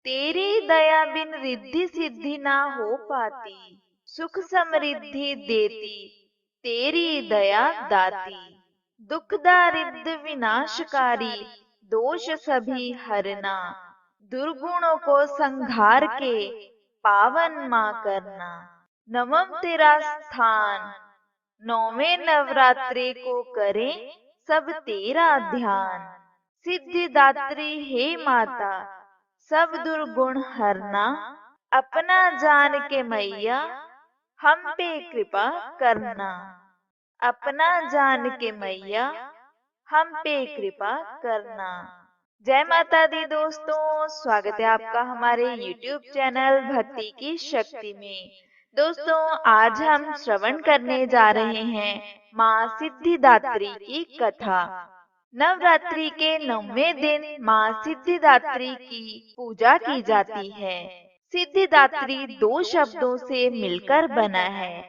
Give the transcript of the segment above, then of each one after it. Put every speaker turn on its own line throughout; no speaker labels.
तेरी दया बिन रिद्धि सिद्धि ना हो पाती, सुख समृद्धि देती तेरी दया दाती। दुख दारिद्र विनाशकारी, दोष सभी हरना, दुर्गुणों को संहार के पावन मां करना। नवम तेरा स्थान, नौवें नवरात्रि को करें सब तेरा ध्यान। सिद्धिदात्री हे माता, सब दुर्गुण हरना, अपना जान के मैया हम पे कृपा करना। अपना जान के मैया हम पे कृपा करना। जय माता दी दोस्तों, स्वागत है आपका हमारे YouTube चैनल भक्ति की शक्ति में। दोस्तों, आज हम श्रवण करने जा रहे हैं माँ सिद्धिदात्री की कथा। नवरात्रि के 9वें दिन माँ सिद्धिदात्री की पूजा की जाती है। सिद्धिदात्री दो शब्दों से मिलकर बना है,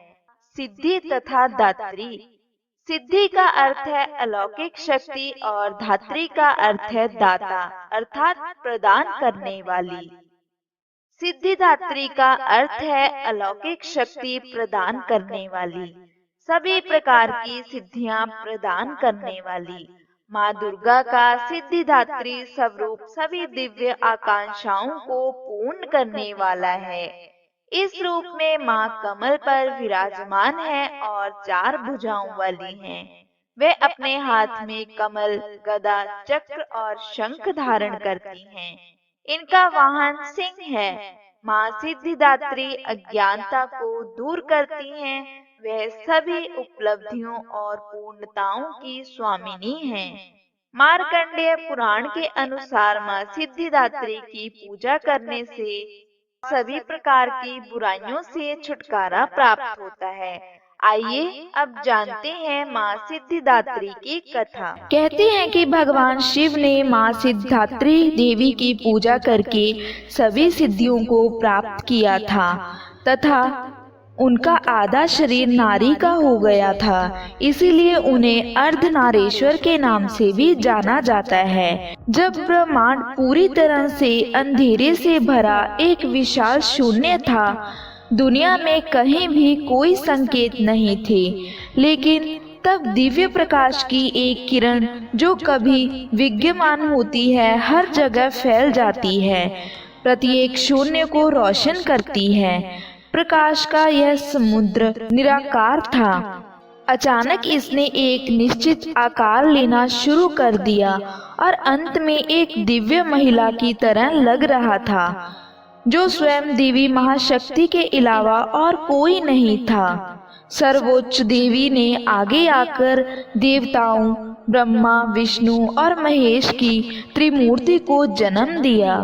सिद्धि तथा दात्री। सिद्धि का अर्थ है अलौकिक शक्ति और धात्री का अर्थ है दाता अर्थात प्रदान करने वाली। सिद्धिदात्री का अर्थ है अलौकिक शक्ति प्रदान करने वाली, सभी प्रकार की सिद्धियां प्रदान करने वाली। माँ दुर्गा का सिद्धिदात्री स्वरूप सभी दिव्य आकांक्षाओं को पूर्ण करने वाला है। इस रूप में माँ कमल पर विराजमान है और 4 भुजाओं वाली हैं। वे अपने हाथ में कमल, गदा, चक्र और शंख धारण करती हैं। इनका वाहन सिंह है। माँ सिद्धिदात्री अज्ञानता को दूर करती हैं। वह सभी उपलब्धियों और पूर्णताओं की स्वामिनी हैं। मार्कंडेय पुराण के अनुसार माँ सिद्धिदात्री की पूजा करने से सभी प्रकार की बुराइयों से छुटकारा प्राप्त होता है। आइए अब जानते हैं माँ सिद्धिदात्री की कथा।
कहते हैं कि भगवान शिव ने माँ सिद्धिदात्री देवी की पूजा करके सभी सिद्धियों को प्राप्त किया था तथा उनका आधा शरीर नारी का हो गया था, इसीलिए उन्हें अर्धनारेश्वर के नाम से भी जाना जाता है। जब ब्रह्मांड पूरी तरह से अंधेरे से भरा एक विशाल शून्य था, दुनिया में कहीं भी कोई संकेत नहीं थे, लेकिन तब दिव्य प्रकाश की एक किरण जो कभी विद्यमान होती है हर जगह फैल जाती है, प्रत्येक शून्य को रोशन करती है। प्रकाश का यह समुद्र निराकार था। अचानक इसने एक निश्चित आकार लेना शुरू कर दिया और अंत में एक दिव्य महिला की तरह लग रहा था, जो स्वयं देवी महाशक्ति के अलावा और कोई नहीं था। सर्वोच्च देवी ने आगे आकर देवताओं ब्रह्मा, विष्णु और महेश की त्रिमूर्ति को जन्म दिया।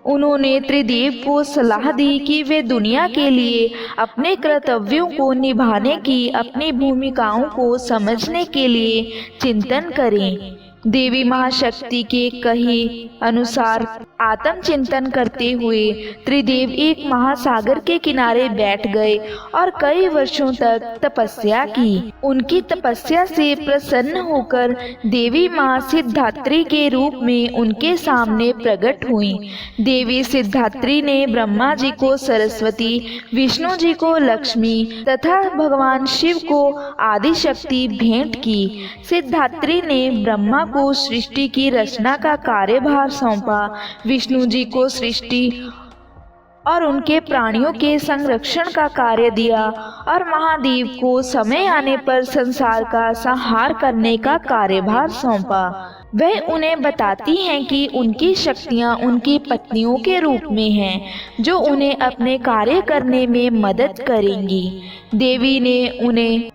उन्होंने त्रिदेव को सलाह दी कि वे दुनिया के लिए अपने कर्तव्यों को निभाने की अपनी भूमिकाओं को समझने के लिए चिंतन करें। देवी महाशक्ति के कहे अनुसार आत्म चिंतन करते हुए त्रिदेव एक महासागर के किनारे बैठ गए और कई वर्षों तक तपस्या की। उनकी तपस्या से प्रसन्न होकर देवी माँ सिद्धिदात्री के रूप में उनके सामने प्रकट हुई। देवी सिद्धिदात्री ने ब्रह्मा जी को सरस्वती, विष्णु जी को लक्ष्मी तथा भगवान शिव को आदि शक्ति भेंट की। सिद्धिदात्री ने ब्रह्मा को सृष्टि की रचना का कार्यभार सौंपा, विष्णु जी को सृष्टि और उनके प्राणियों के संरक्षण का कार्य दिया और महादेव को समय आने पर संसार का संहार करने का कार्यभार सौंपा। वह उन्हें बताती हैं कि उनकी शक्तियां उनकी पत्नियों के रूप में हैं, जो उन्हें अपने कार्य करने में मदद करेंगी। देवी ने उन्हें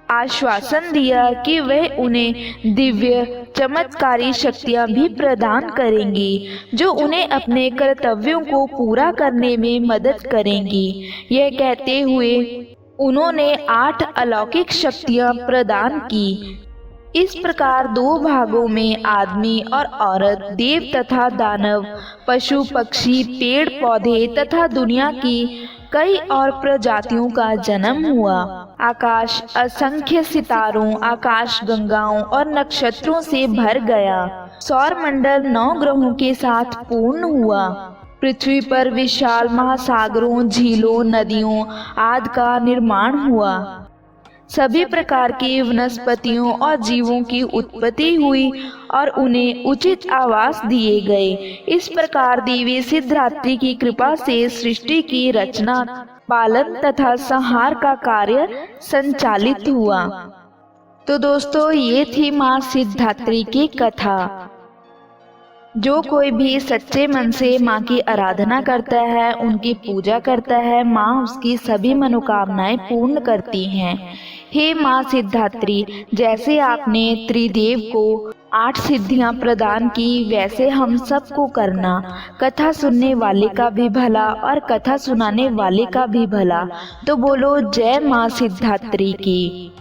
आश्वासन दिया कि वह उन्हें दिव्य चमत्कारी शक्तियां भी प्रदान करेंगी, जो उन्हें अपने कर्तव्यों को पूरा करने में मदद करेंगी। यह कहते हुए उन्होंने 8 अलौकिक शक्तियां प्रदान की। इस प्रकार 2 भागों में आदमी और औरत, देव तथा दानव, पशु पक्षी, पेड़ पौधे तथा दुनिया की कई और प्रजातियों का जन्म हुआ। आकाश असंख्य सितारों, आकाश गंगाओं और नक्षत्रों से भर गया। सौर मंडल 9 ग्रहों के साथ पूर्ण हुआ। पृथ्वी पर विशाल महासागरों, झीलों, नदियों आदि का निर्माण हुआ। सभी प्रकार की वनस्पतियों और जीवों की उत्पत्ति हुई और उन्हें उचित आवास दिए गए। इस प्रकार देवी सिद्धिदात्री की कृपा से सृष्टि की रचना, पालन तथा संहार का कार्य संचालित हुआ। तो दोस्तों, ये थी माँ सिद्धिदात्री की कथा। जो कोई भी सच्चे मन से माँ की आराधना करता है, उनकी पूजा करता है, माँ उसकी सभी मनोकामनाएं पूर्ण करती हैं। हे माँ सिद्धिदात्री, जैसे आपने त्रिदेव को 8 सिद्धियां प्रदान की, वैसे हम सबको करना। कथा सुनने वाले का भी भला और कथा सुनाने वाले का भी भला। तो बोलो जय माँ सिद्धिदात्री की।